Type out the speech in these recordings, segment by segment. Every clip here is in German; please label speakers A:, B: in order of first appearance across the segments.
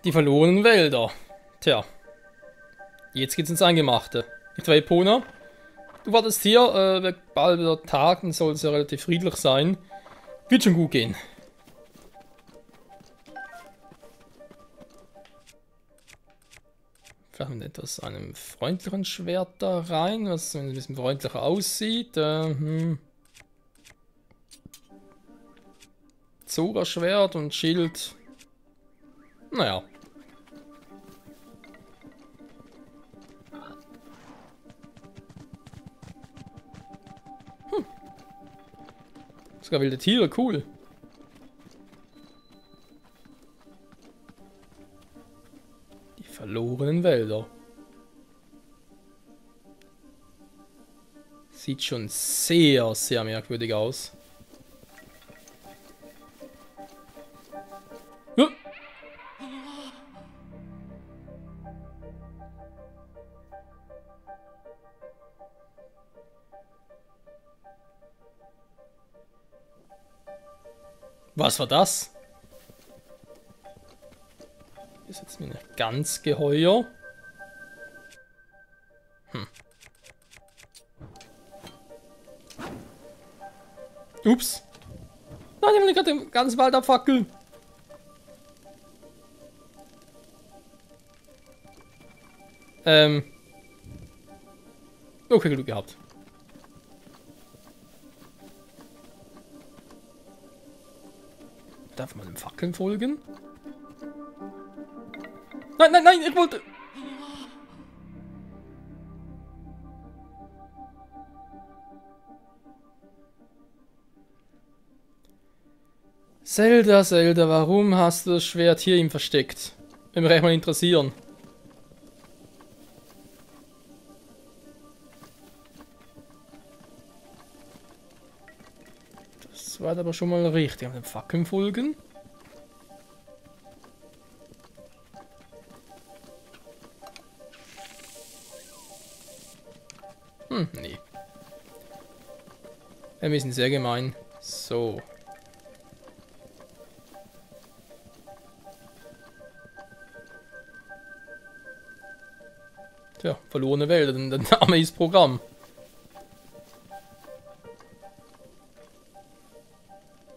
A: Die verlorenen Wälder. Tja, jetzt geht's ins Eingemachte. Nicht wahr, Epona? Du wartest hier, wird bald wieder Tag, dann soll es ja relativ friedlich sein. Wird schon gut gehen. Vielleicht mit etwas einem freundlichen Schwert da rein, was ein bisschen freundlicher aussieht. Zora-Schwert und Schild. Naja. Sogar wilde Tiere, cool. Die verlorenen Wälder. Sieht schon sehr, sehr merkwürdig aus. Ja. Was war das? Ist jetzt mir nicht ganz geheuer. Ups. Nein, ich will gerade den ganzen Wald abfackeln. Okay, Glück gehabt. Darf man dem Fackeln folgen? Nein, nein, nein, ich wollte... Zelda, Zelda, warum hast du das Schwert hier ihm versteckt? Würde mich echt mal interessieren. Das war aber schon mal richtig. Dem Fackeln folgen. Nee. Wir sind sehr gemein. So. Tja, verlorene Wälder, denn der Name ist Programm.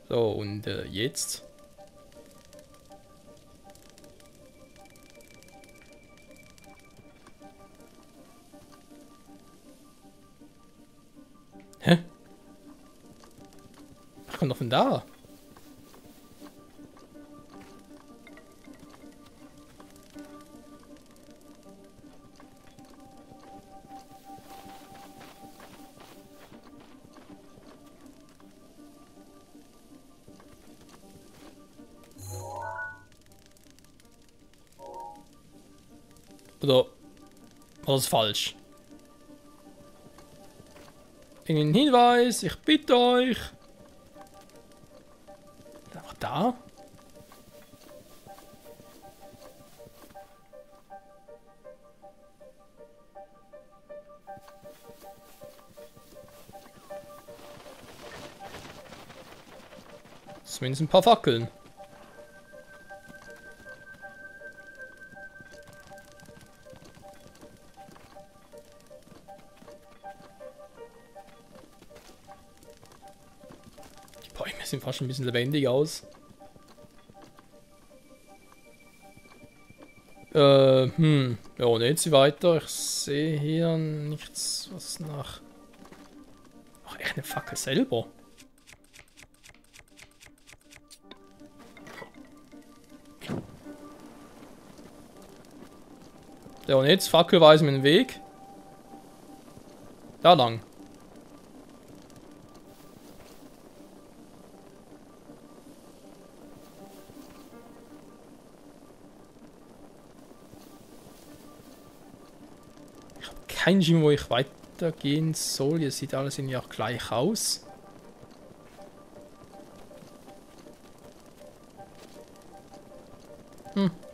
A: So, und jetzt? Hä? Ach, kommt doch von da. Oder war das falsch? Irgendein Hinweis, ich bitte euch. Einfach da? Zumindest ein paar Fackeln. Die Bäume sehen fast schon ein bisschen lebendig aus. Ja, und jetzt weiter. Ich sehe hier nichts, was nach... Ach, echt eine Fackel selber. Ja, und jetzt Fackel weisen mir den Weg. Da lang. Ich habe keinen Schimmer, wo ich weitergehen soll. Hier sieht alles irgendwie auch gleich aus.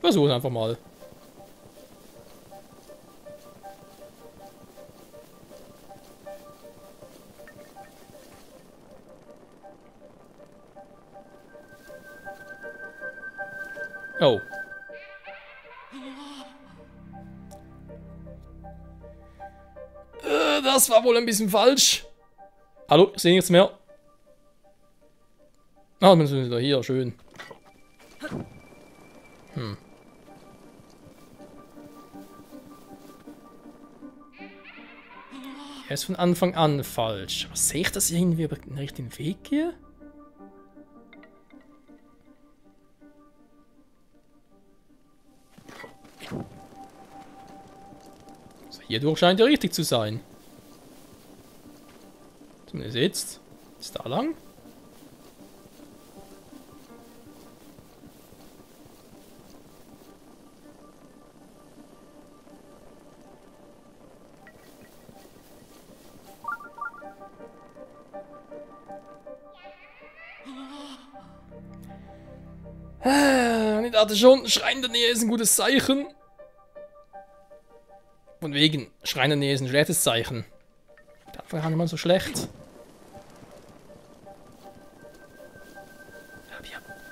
A: Versuchen einfach mal. Oh. das war wohl ein bisschen falsch. Hallo, ich sehe nichts mehr. Ah, wir sind wieder hier, schön. Er ist von Anfang an falsch. Aber sehe ich, dass ich irgendwie über den richtigen Weg gehe? Also hierdurch scheint er richtig zu sein. Zumindest jetzt. Ist da lang? Und ich dachte schon, Schrein in der Nähe ist ein gutes Zeichen. Von wegen, Schrein in der Nähe ist ein schlechtes Zeichen. Das war gar nicht mal so schlecht.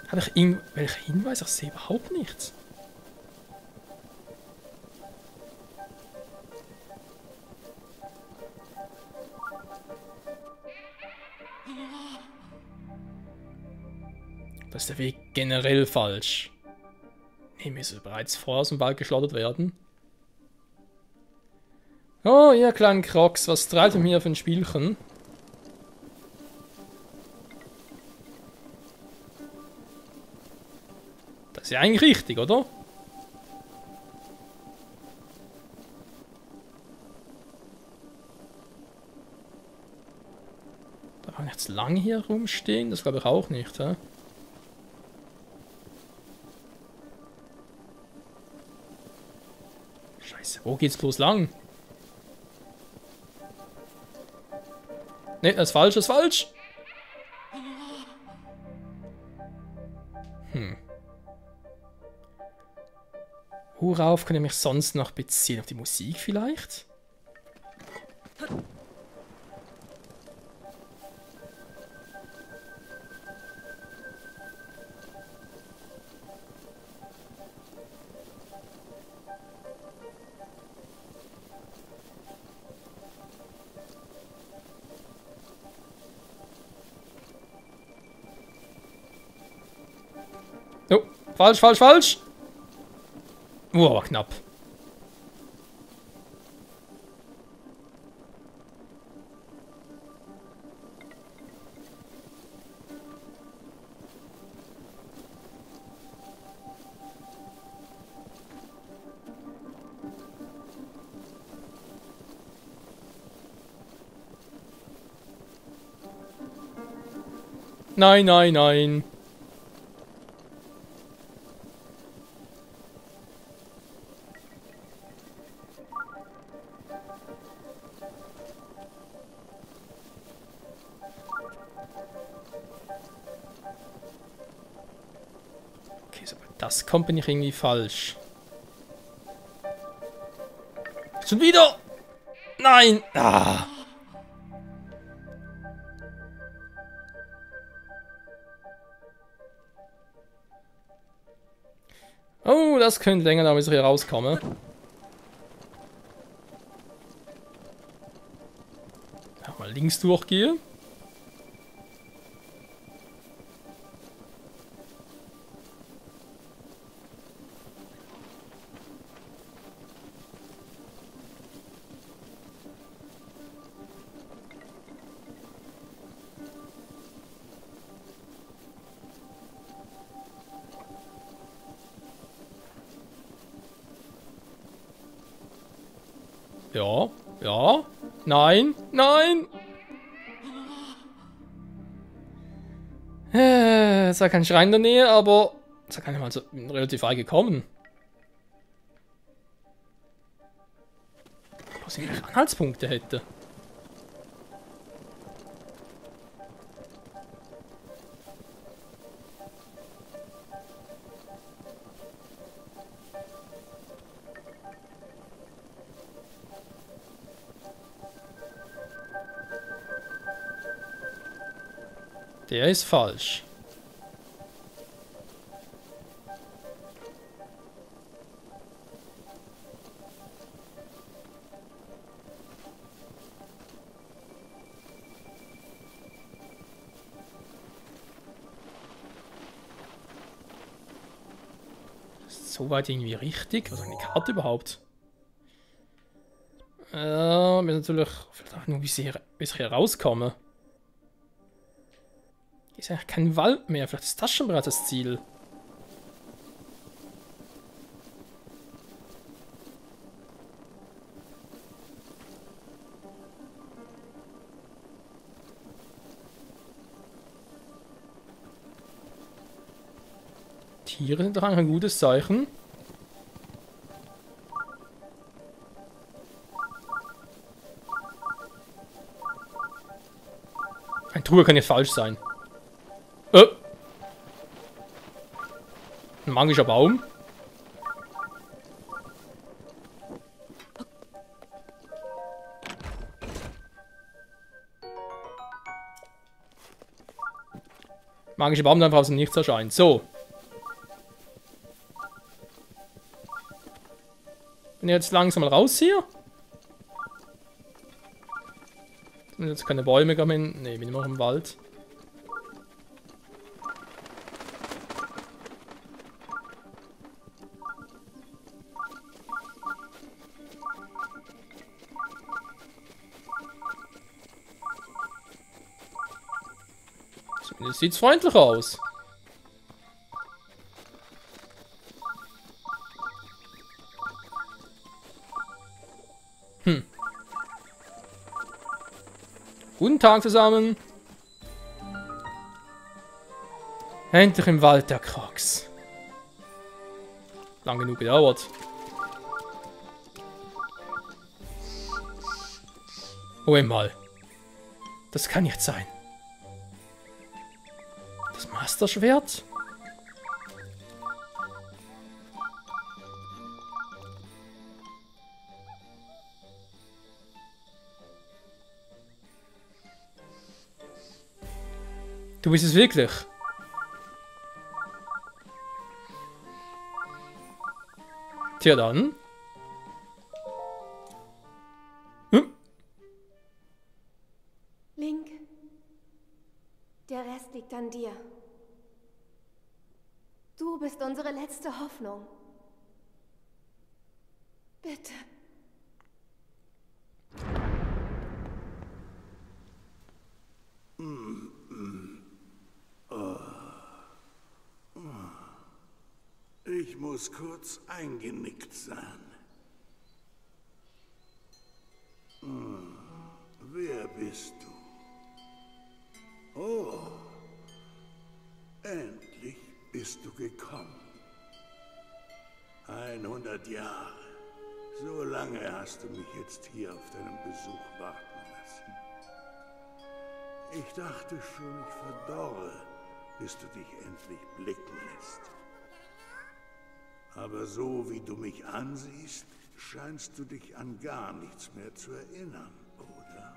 A: Habe ich irgendwelche Hinweise? Ich sehe überhaupt nichts. Das ist der Weg generell falsch. Nee, müsste bereits vorher aus dem Wald geschlottert werden. Oh, ihr kleinen Crocs, was treibt ihr mir für ein Spielchen? Das ist ja eigentlich richtig, oder? Da kann ich jetzt lang hier rumstehen? Das glaube ich auch nicht, hä? Scheiße, wo geht's bloß lang? Ne, das ist falsch, das ist falsch! Worauf kann ich mich sonst noch beziehen? Auf die Musik vielleicht? Oh, falsch, falsch, falsch! Aber knapp. Nein, nein, nein. Okay, so, das kommt bin ich irgendwie falsch. Schon wieder! Nein! Ah! Oh, das könnte länger dauern, bis ich hier rauskomme. Ja, mal links durchgehe. Ja, ja, nein, nein. Es war kein Schrein in der Nähe, aber es war gar nicht mal so relativ weit gekommen. Was ich eigentlich Anhaltspunkte hätte. Der ist falsch. Ist soweit irgendwie richtig? Was ist eine Karte überhaupt? Ja, mir natürlich. Vielleicht auch nur, wie ich hier rauskomme. Hier ist eigentlich kein Wald mehr. Vielleicht ist das schon bereits das Ziel. Tiere sind doch eigentlich ein gutes Zeichen. Ein Truhe kann jetzt falsch sein. Ein magischer Baum. Magische Baum, der einfach aus dem Nichts erscheint. So. Bin jetzt langsam mal raus hier. Sind jetzt keine Bäume kommen. Ne, bin immer noch im Wald. Zumindest sieht's freundlich aus. Guten Tag zusammen. Endlich im Wald der Krox. Lang genug gedauert. Moment mal. Das kann nicht sein. Das Masterschwert? Du bist es wirklich. Tja dann.
B: Link. Der Rest liegt an dir. Du bist unsere letzte Hoffnung. Bitte.
C: Ich muss kurz eingenickt sein. Wer bist du? Oh, endlich bist du gekommen. 100 Jahre. So lange hast du mich jetzt hier auf deinen Besuch warten lassen. Ich dachte schon, ich verdorre, bis du dich endlich blicken lässt. Aber so wie du mich ansiehst, scheinst du dich an gar nichts mehr zu erinnern, oder?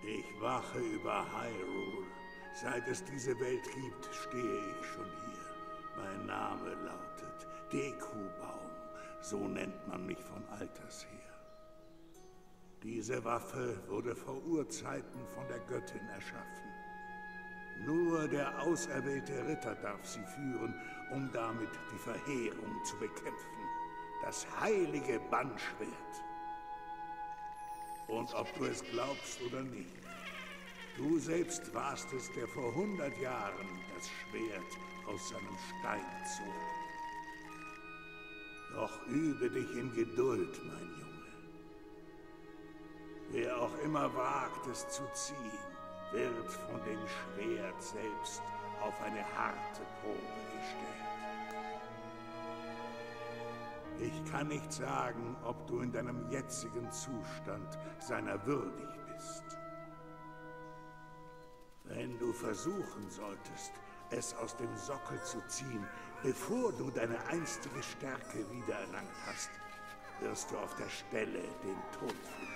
C: Ich wache über Hyrule. Seit es diese Welt gibt, stehe ich schon hier. Mein Name lautet Deku-Baum. So nennt man mich von alters her. Diese Waffe wurde vor Urzeiten von der Göttin erschaffen. Nur der auserwählte Ritter darf sie führen, um damit die Verheerung zu bekämpfen. Das heilige Bannschwert. Und ob du es glaubst oder nicht, du selbst warst es, der vor 100 Jahren das Schwert aus seinem Stein zog. Doch übe dich in Geduld, mein Junge. Wer auch immer wagt, es zu ziehen, wird von dem Schwert selbst auf eine harte Probe gestellt. Ich kann nicht sagen, ob du in deinem jetzigen Zustand seiner würdig bist. Wenn du versuchen solltest, es aus dem Sockel zu ziehen, bevor du deine einstige Stärke wiedererlangt hast, wirst du auf der Stelle den Tod finden.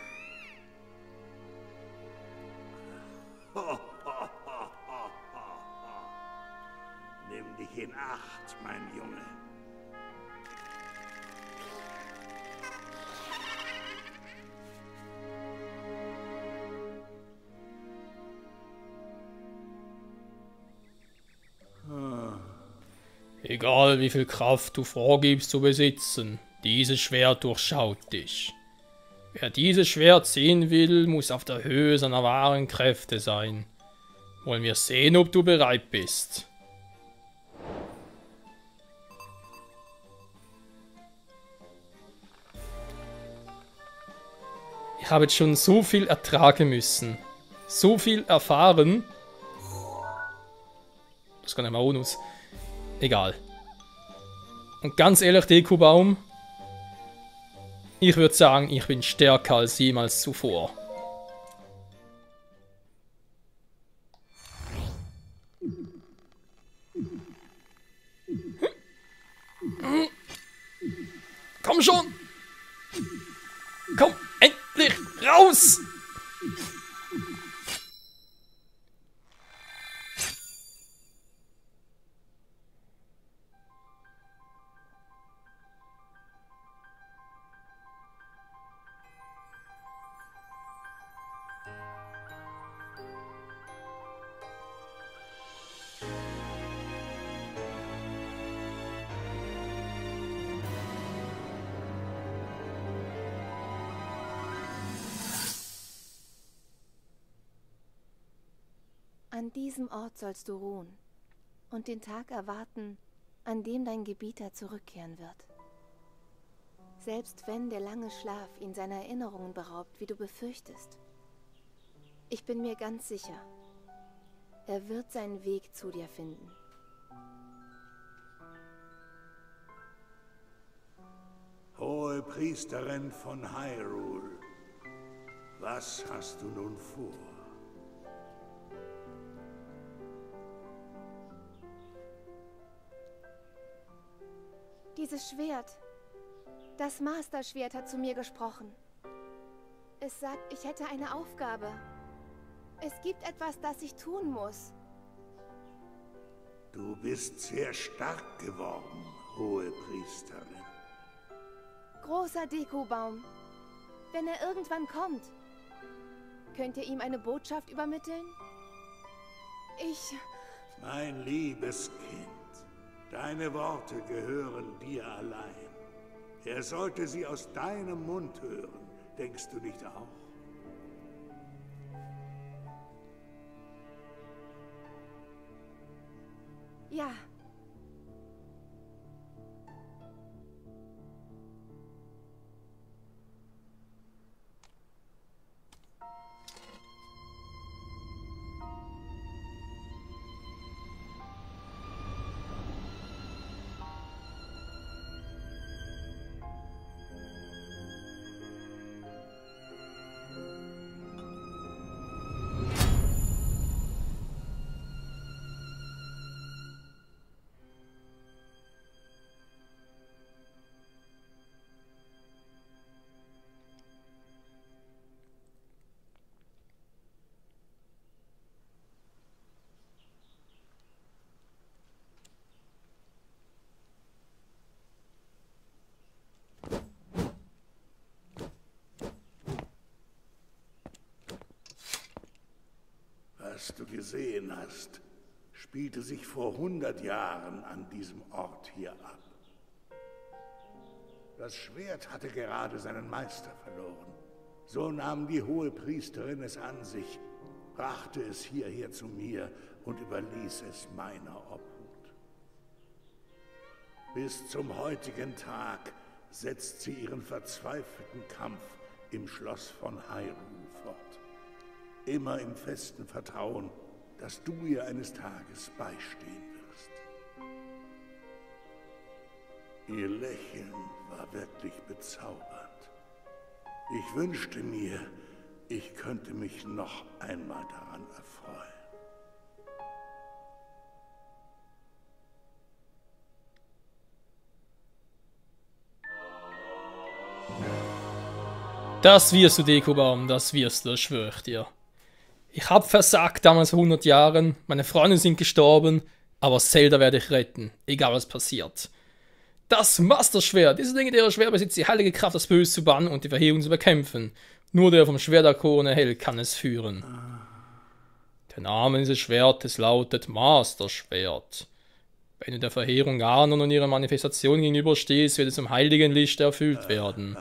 C: Nimm dich in Acht, mein Junge.
A: Egal wie viel Kraft du vorgibst zu besitzen, dieses Schwert durchschaut dich. Wer dieses Schwert sehen will, muss auf der Höhe seiner wahren Kräfte sein. Wollen wir sehen, ob du bereit bist. Ich habe jetzt schon so viel ertragen müssen. So viel erfahren. Das kann ich mal ohne uns. Egal. Und ganz ehrlich, Dekobaum, ich würde sagen, ich bin stärker als jemals zuvor. Komm schon! Komm, endlich raus!
B: An diesem Ort sollst du ruhen und den Tag erwarten, an dem dein Gebieter zurückkehren wird. Selbst wenn der lange Schlaf ihn seiner Erinnerungen beraubt, wie du befürchtest. Ich bin mir ganz sicher, er wird seinen Weg zu dir finden.
C: Hohe Priesterin von Hyrule, was hast du nun vor?
B: Dieses Schwert, das Master-Schwert hat zu mir gesprochen. Es sagt, ich hätte eine Aufgabe. Es gibt etwas, das ich tun muss.
C: Du bist sehr stark geworden, hohe Priesterin.
B: Großer Dekobaum, wenn er irgendwann kommt, könnt ihr ihm eine Botschaft übermitteln?
C: Mein liebes Kind. Deine Worte gehören dir allein. Er sollte sie aus deinem Mund hören. Denkst du nicht auch?
B: Ja.
C: Was du gesehen hast, spielte sich vor 100 Jahren an diesem Ort hier ab. Das Schwert hatte gerade seinen Meister verloren. So nahm die hohe Priesterin es an sich, brachte es hierher zu mir und überließ es meiner Obhut. Bis zum heutigen Tag setzt sie ihren verzweifelten Kampf im Schloss von Hyrule fort. Immer im festen Vertrauen, dass du ihr eines Tages beistehen wirst. Ihr Lächeln war wirklich bezaubernd. Ich wünschte mir, ich könnte mich noch einmal daran erfreuen.
A: Das wirst du, Dekobaum, das wirst du, das schwöre ich dir. Ich hab versagt damals vor 100 Jahren, meine Freunde sind gestorben, aber Zelda werde ich retten, egal was passiert. Das Master-Schwert, dieses legendäre Schwert besitzt die heilige Kraft, das Böse zu bannen und die Verheerung zu bekämpfen. Nur der vom Schwert erkorene Held kann es führen. Der Name dieses Schwertes lautet Master-Schwert. Wenn du der Verheerung Ganon und ihrer Manifestation gegenüberstehst, wird es zum heiligen Licht erfüllt werden.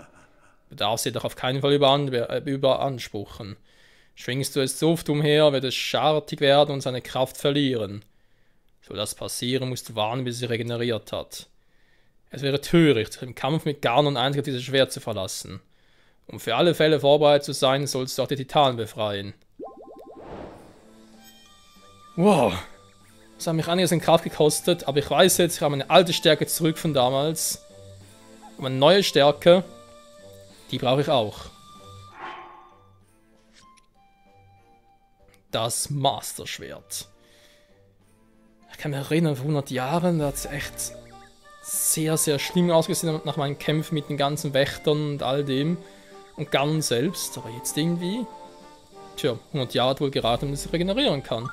A: Du darfst jedoch auf keinen Fall überanspruchen. Schwingst du es zu oft umher, wird es schartig werden und seine Kraft verlieren. Soll das passieren, musst du warten, bis sie regeneriert hat. Es wäre töricht, sich im Kampf mit Ganon einzig auf dieses Schwert zu verlassen. Um für alle Fälle vorbereitet zu sein, sollst du auch die Titanen befreien. Wow. Das hat mich einiges in Kraft gekostet, aber ich weiß jetzt, ich habe meine alte Stärke zurück von damals. Und meine neue Stärke, die brauche ich auch. Das Master-Schwert. Ich kann mich erinnern, vor 100 Jahren, da hat es echt sehr, sehr schlimm ausgesehen nach meinen Kämpfen mit den ganzen Wächtern und all dem. Und Ganon selbst, aber jetzt irgendwie... Tja, 100 Jahre hat wohl geraten, dass ich regenerieren kann.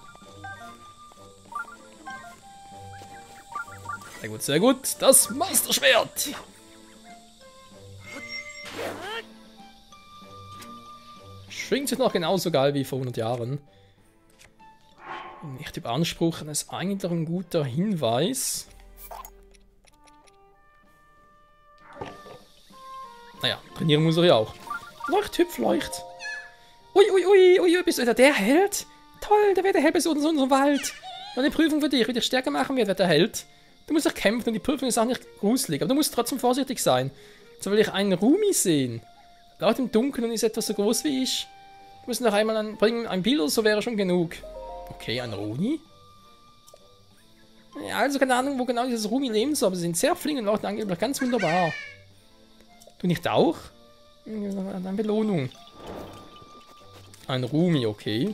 A: Sehr gut, sehr gut. Das Master-Schwert! Schwingt sich noch genauso geil wie vor 100 Jahren. Nicht überanspruchen ist eigentlich ein guter Hinweis. Naja, trainieren muss er ja auch. Leucht, hüpf, leucht. Ui, ui, ui, ui, bist du der Held? Toll, der wird der Held bis in unserem Wald. Eine Prüfung für dich, wie dich stärker machen wird der Held. Du musst doch kämpfen und die Prüfung ist auch nicht gruselig, aber du musst trotzdem vorsichtig sein. So will ich einen Rumi sehen. Laut im Dunkeln und ist etwas so groß wie ich. Du musst noch einmal bringen, ein Bild oder so wäre schon genug. Okay, ein Rumi? Ja, also keine Ahnung, wo genau dieses Rumi leben soll, aber sie sind sehr flink und leuchten angeblich ganz wunderbar. Du nicht auch? Eine Belohnung. Ein Rumi, okay.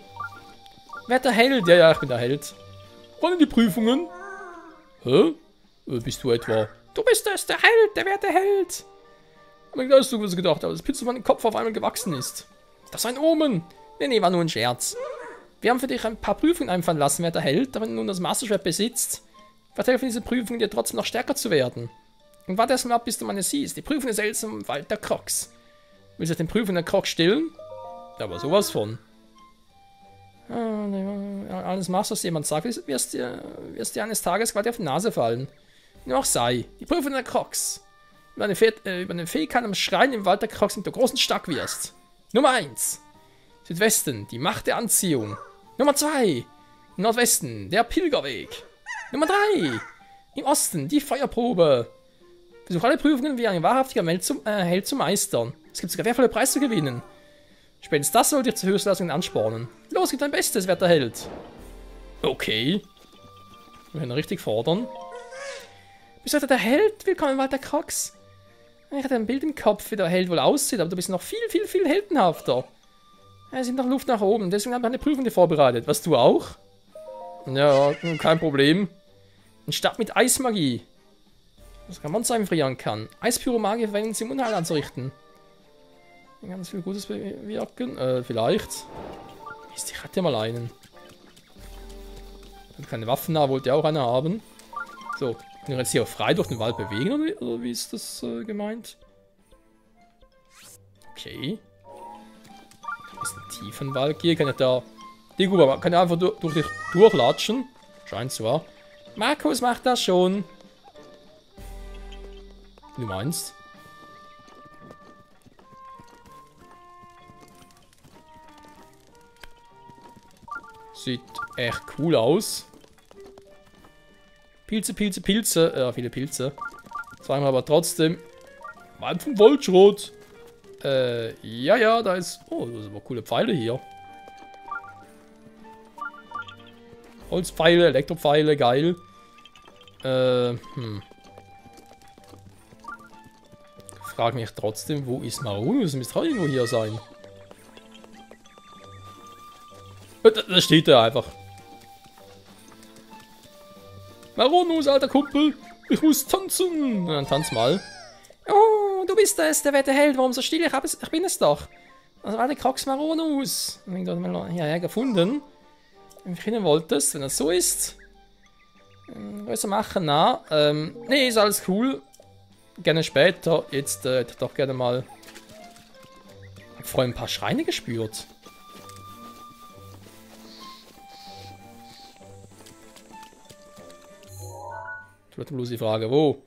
A: Wer der Held? Ja, ja, ich bin der Held. Wollen die Prüfungen? Hä? Bist du etwa? Du bist es, der Held, der werte Held. Aber ich hast du was gedacht, aber das Pilz auf meinem Kopf auf einmal gewachsen ist. Das ist ein Omen. Nee, war nur ein Scherz. Wir haben für dich ein paar Prüfungen einfallen lassen, wer der Held, aber wenn du nun das Masterschwert besitzt, wird helfen diese Prüfungen dir trotzdem noch stärker zu werden. Und warte erst mal ab, bis du meine siehst. Die Prüfung ist selbst im Wald der Crocs. Willst du den Prüfungen der Crocs stillen? Ja, aber sowas von. Alles machst, was jemand sagt, wirst dir eines Tages quasi auf die Nase fallen. Nur auch sei. Die Prüfung der Crocs. Über eine Fähigkeit am Schrein im Wald der Crocs, damit du groß und stark wirst. Nummer 1. Südwesten, die Macht der Anziehung. Nummer 2. Im Nordwesten, der Pilgerweg. Nummer 3. Im Osten, die Feuerprobe. Versuch alle Prüfungen wie ein wahrhaftiger Held zu meistern. Es gibt sogar wertvolle Preise zu gewinnen. Spätestens das soll dich zu Höchstleistungen anspornen. Los, gib dein Bestes, werter Held. Okay. Wir werden richtig fordern. Bist du der Held? Willkommen im Wald der Crocs. Ich hatte ein Bild im Kopf, wie der Held wohl aussieht, aber du bist noch viel, viel, viel heldenhafter. Es sind noch Luft nach oben, deswegen habe ich eine Prüfung dir vorbereitet. Was, du auch? Ja, kein Problem. Ein Stab mit Eismagie. Was kann man sein, frieren kann. Eispyromagie verwenden sie, um Unheil anzurichten. Ganz viel Gutes bewirken. Vielleicht. Mist, ich hatte mal einen. Keine Waffen da, wollte auch eine haben. So, können wir jetzt hier frei durch den Wald bewegen, oder wie ist das gemeint? Okay. Ein bisschen tiefen Wald hier, kann ich da... Die Guba, kann ich einfach durch dich durchlatschen. Scheint zwar. Markus macht das schon. Du meinst? Sieht echt cool aus. Pilze, Pilze, Pilze. Ja, viele Pilze. Sagen wir aber trotzdem. Wald vom Woldschrot. Ja, da ist... Oh, das sind aber coole Pfeile hier. Holzpfeile, Elektropfeile, geil. Frag mich trotzdem, wo ist Maronus? Müsste auch irgendwo hier sein. Da steht er einfach. Maronus, alter Kumpel, ich muss tanzen. Na, dann tanz mal. Oh, du bist es, der werte Held. Warum so still? Ich bin es doch. Also war der Crocs Maronus. Ich habe ihn mal hierher gefunden. Wenn du finden wolltest, wenn das so ist. Größer machen, na. Nee, ist alles cool. Gerne später. Jetzt hätte ich doch gerne mal. Ich habe vorhin ein paar Schreine gespürt. bleibt bloß die Frage, wo?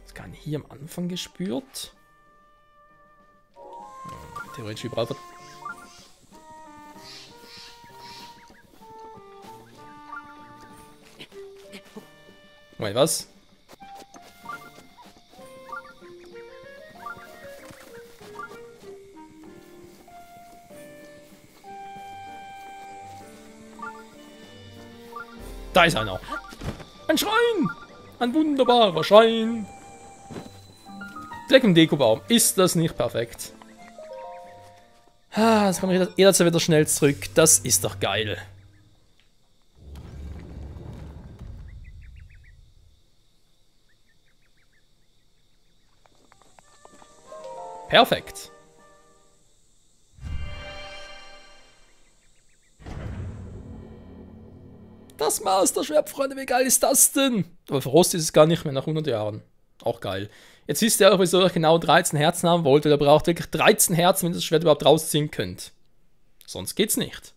A: Das kann ich hier am Anfang gespürt. Theoretisch überall. Wait, was? Da ist einer. Ein Schrein! Ein wunderbarer Schrein! Direkt im Dekobaum. Ist das nicht perfekt? Ah, jetzt kommt jederzeit wieder schnell zurück. Das ist doch geil. Perfekt. Das Master-Schwert, Freunde, wie geil ist das denn? Aber für Rost ist es gar nicht mehr nach 100 Jahren. Auch geil. Jetzt wisst ihr auch, wieso ihr genau 13 Herzen haben wollt. Ihr braucht wirklich 13 Herzen, wenn ihr das Schwert überhaupt rausziehen könnt. Sonst geht's nicht.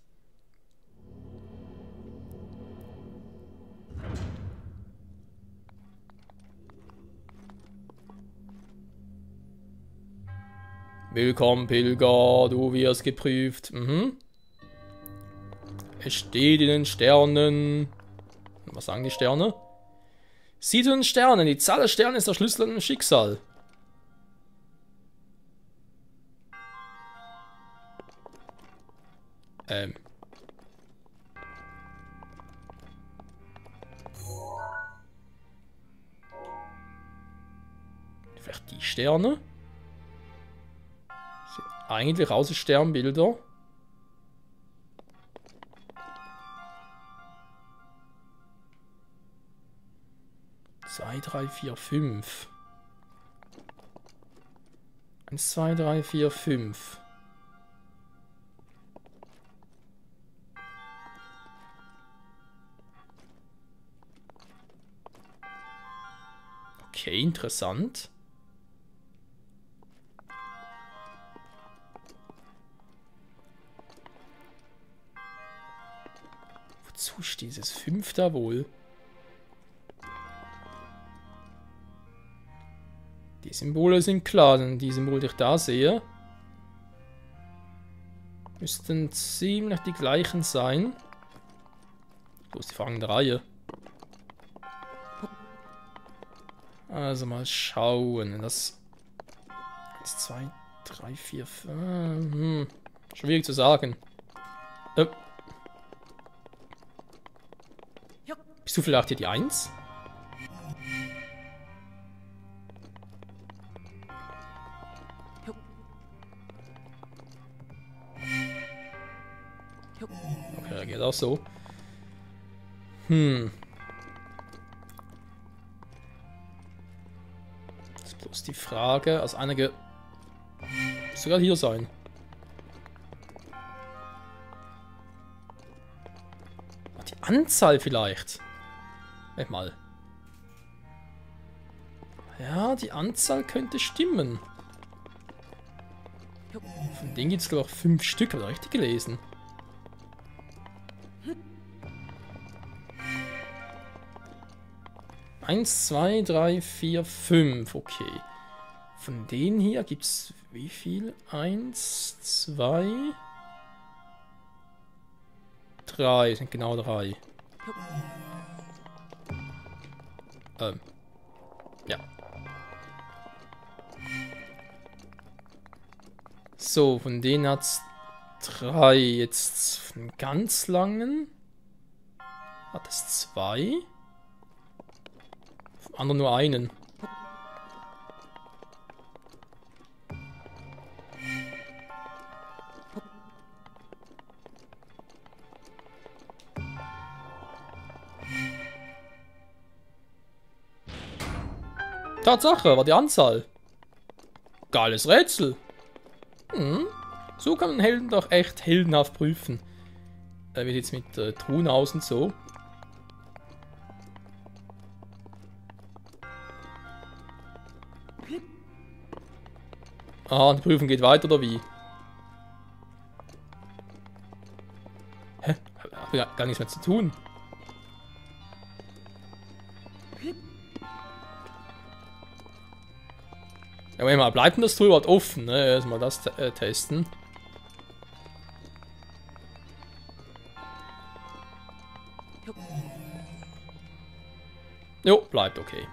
A: Willkommen, Pilger, du wirst geprüft. Es steht in den Sternen. Was sagen die Sterne? Sieh zu den Sternen. Die Zahl der Sterne ist der Schlüssel an dem Schicksal. Vielleicht die Sterne? Sind eigentlich außer Sternbilder. 2, 3, 4, 5. 1, 2, 3, 4, 5. Okay, interessant. Wozu steht dieses 5 da wohl? Die Symbole sind klar, denn die Symbole, die ich da sehe, müssten ziemlich die gleichen sein. Wo ist die folgende Reihe? Also mal schauen. Das 1, 2, 3, 4, 5. Schwierig zu sagen. Bist du vielleicht hier die 1? Okay, geht auch so. Jetzt ist bloß die Frage, also einige sogar hier sein. Die Anzahl vielleicht. Warte mal. Ja, die Anzahl könnte stimmen. Von denen gibt es glaube ich 5 Stück, habe ich richtig gelesen. Eins, 2, 3, 4, 5. Okay. Von denen hier gibt es wie viel? 1, 2, 3. Sind genau 3. Ja. So, von denen hat es 3. Jetzt von ganz langen hat es 2. Vom anderen nur einen. Tatsache, war die Anzahl. Geiles Rätsel. So kann man Helden doch echt heldenhaft prüfen. Wie sieht's mit Truhen aus und so? Aha, die Prüfung geht weiter oder wie? Hä? Hab ja gar nichts mehr zu tun. Ja, warte mal, bleibt denn das Tor überhaupt offen? Ne? Erstmal das testen. Jo, bleibt okay.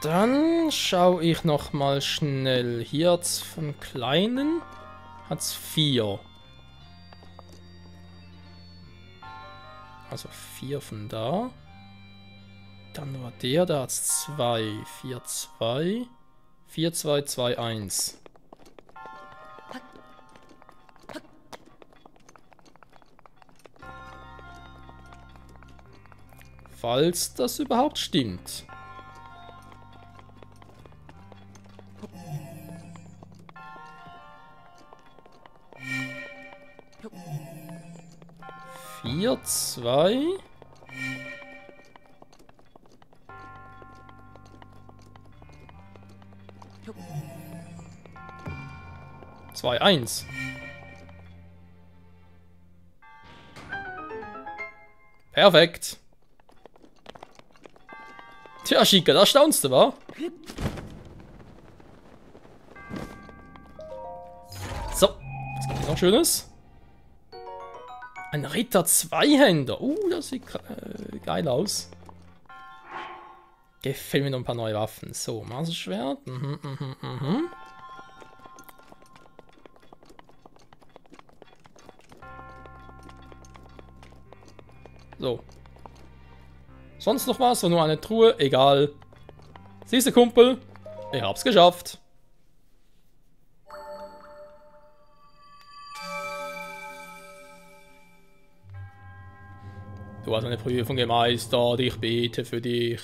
A: Dann schaue ich noch mal schnell. Hier hat's von Kleinen hat's 4. Also 4 von da. Dann war der, da hat's 2. 4, 2. 4, 2, 2, 1. Falls das überhaupt stimmt. Vier, 2. Zwei, 1. Perfekt. Tja, Chica, da staunst du, wa? So, was gibt hier noch Schönes? Ein Ritter Zweihänder. Das sieht geil aus. Gefällt mir noch ein paar neue Waffen. So, Maserschwert. So. Sonst noch was? War nur eine Truhe? Egal. Siehst du, Kumpel? Ich hab's geschafft. Du hast eine Prüfung gemeistert. Ich bete für dich.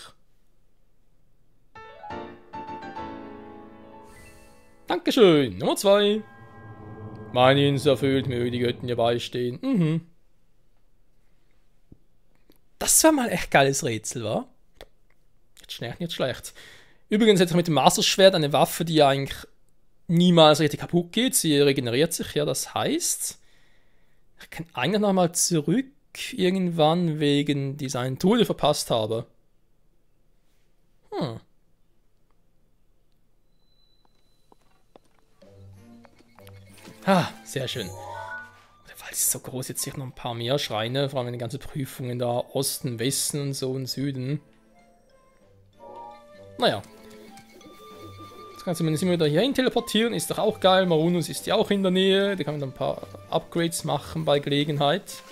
A: Dankeschön. Nummer 2. Mein Ins erfüllt, möge die Götten dir beistehen. Das war mal echt geiles Rätsel, wa? Jetzt schlecht, nicht schlecht. Übrigens hätte ich mit dem Masterschwert eine Waffe, die eigentlich niemals richtig kaputt geht. Sie regeneriert sich, ja, das heißt, ich kann eigentlich nochmal zurück irgendwann wegen dieser einen Tour, die ich verpasst habe. Sehr schön. Weil es ist so groß, jetzt hier noch ein paar mehr Schreine, vor allem die ganze Prüfung in der Osten, Westen und so und Süden. Naja. Jetzt kannst du mir immer wieder hierhin teleportieren, ist doch auch geil. Marunus ist ja auch in der Nähe, da kann man dann ein paar Upgrades machen bei Gelegenheit.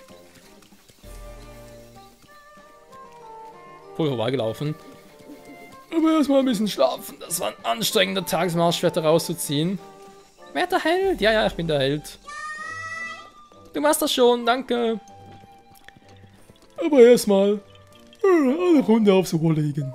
A: Voll vorbeigelaufen. Aber erstmal ein bisschen schlafen, das war ein anstrengender Tagesmarsch, Schwerter rauszuziehen. Wer der Held? Ja, ich bin der Held. Du machst das schon, danke. Aber erstmal eine Runde aufs Ohr legen.